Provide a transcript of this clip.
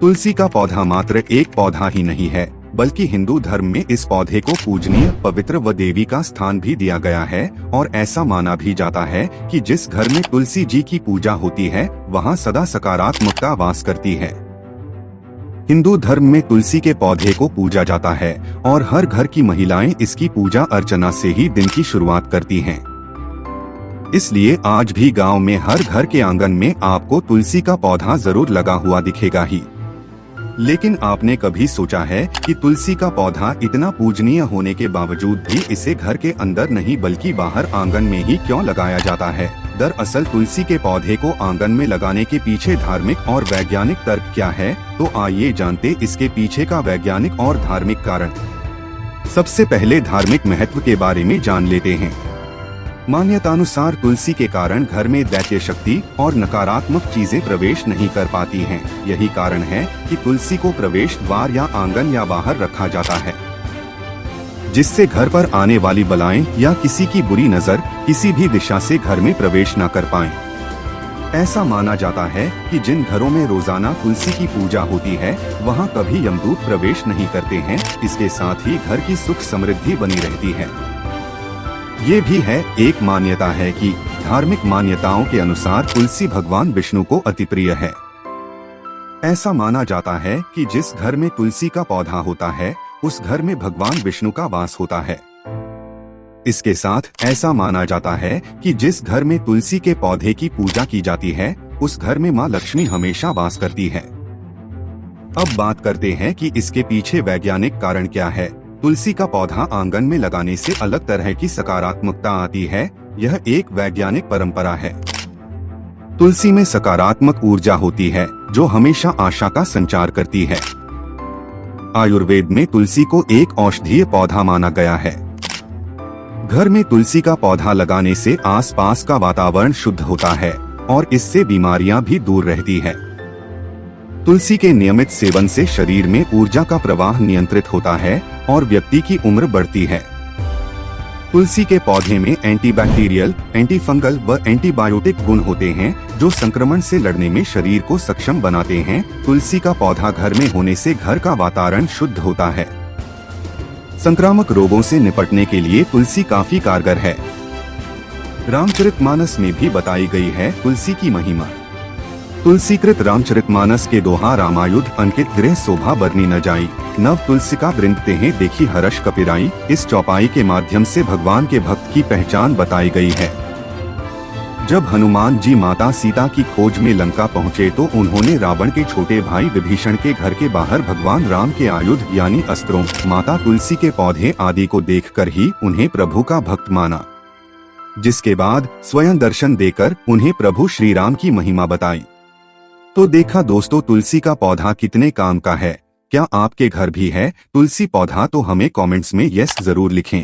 तुलसी का पौधा मात्र एक पौधा ही नहीं है, बल्कि हिंदू धर्म में इस पौधे को पूजनीय, पवित्र व देवी का स्थान भी दिया गया है और ऐसा माना भी जाता है कि जिस घर में तुलसी जी की पूजा होती है वहां सदा सकारात्मकता वास करती है। हिंदू धर्म में तुलसी के पौधे को पूजा जाता है और हर घर की महिलाएं इसकी पूजा अर्चना से ही दिन की शुरुआत करती हैं। इसलिए आज भी गांव में हर घर के आंगन में आपको तुलसी का पौधा जरूर लगा हुआ दिखेगा ही। लेकिन आपने कभी सोचा है कि तुलसी का पौधा इतना पूजनीय होने के बावजूद भी इसे घर के अंदर नहीं बल्कि बाहर आंगन में ही क्यों लगाया जाता है? दरअसल तुलसी के पौधे को आंगन में लगाने के पीछे धार्मिक और वैज्ञानिक तर्क क्या है, तो आइए जानते इसके पीछे का वैज्ञानिक और धार्मिक कारण। सबसे पहले धार्मिक महत्व के बारे में जान लेते हैं। मान्यतानुसार तुलसी के कारण घर में दैत्य शक्ति और नकारात्मक चीजें प्रवेश नहीं कर पाती हैं। यही कारण है कि तुलसी को प्रवेश द्वार या आंगन या बाहर रखा जाता है, जिससे घर पर आने वाली बलाएं या किसी की बुरी नजर किसी भी दिशा से घर में प्रवेश न कर पाएं। ऐसा माना जाता है कि जिन घरों में रोजाना तुलसी की पूजा होती है वहां कभी यमदूत प्रवेश नहीं करते हैं। इसके साथ ही घर की सुख समृद्धि बनी रहती है। ये भी है एक मान्यता है कि धार्मिक मान्यताओं के अनुसार तुलसी भगवान विष्णु को अति प्रिय है। ऐसा माना जाता है कि जिस घर में तुलसी का पौधा होता है उस घर में भगवान विष्णु का वास होता है। इसके साथ ऐसा माना जाता है कि जिस घर में तुलसी के पौधे की पूजा की जाती है उस घर में मां लक्ष्मी हमेशा वास करती है। अब बात करते हैं कि इसके पीछे वैज्ञानिक कारण क्या है। तुलसी का पौधा आंगन में लगाने से अलग तरह की सकारात्मकता आती है। यह एक वैज्ञानिक परंपरा है। तुलसी में सकारात्मक ऊर्जा होती है जो हमेशा आशा का संचार करती है। आयुर्वेद में तुलसी को एक औषधीय पौधा माना गया है। घर में तुलसी का पौधा लगाने से आसपास का वातावरण शुद्ध होता है और इससे बीमारियां भी दूर रहती है। तुलसी के नियमित सेवन से शरीर में ऊर्जा का प्रवाह नियंत्रित होता है और व्यक्ति की उम्र बढ़ती है। तुलसी के पौधे में एंटीबैक्टीरियल, एंटीफंगल व एंटीबायोटिक गुण होते हैं जो संक्रमण से लड़ने में शरीर को सक्षम बनाते हैं। तुलसी का पौधा घर में होने से घर का वातावरण शुद्ध होता है। संक्रामक रोगों से निपटने के लिए तुलसी काफी कारगर है। रामचरितमानस में भी बताई गई है तुलसी की महिमा। तुलसीकृत रामचरितमानस के दोहा रामायुध अंकित गृह शोभा बरनी न जाई, नव तुलसिका वृंदते हैं देखी हर्ष कपिराई। इस चौपाई के माध्यम से भगवान के भक्त की पहचान बताई गई है। जब हनुमान जी माता सीता की खोज में लंका पहुँचे तो उन्होंने रावण के छोटे भाई विभीषण के घर के बाहर भगवान राम के आयुध यानी अस्त्रों, माता तुलसी के पौधे आदि को देखकर ही उन्हें प्रभु का भक्त माना, जिसके बाद स्वयं दर्शन देकर उन्हें प्रभु श्री राम की महिमा बताई। तो देखा दोस्तों तुलसी का पौधा कितने काम का है। क्या आपके घर भी है तुलसी पौधा? तो हमें कमेंट्स में यस जरूर लिखें।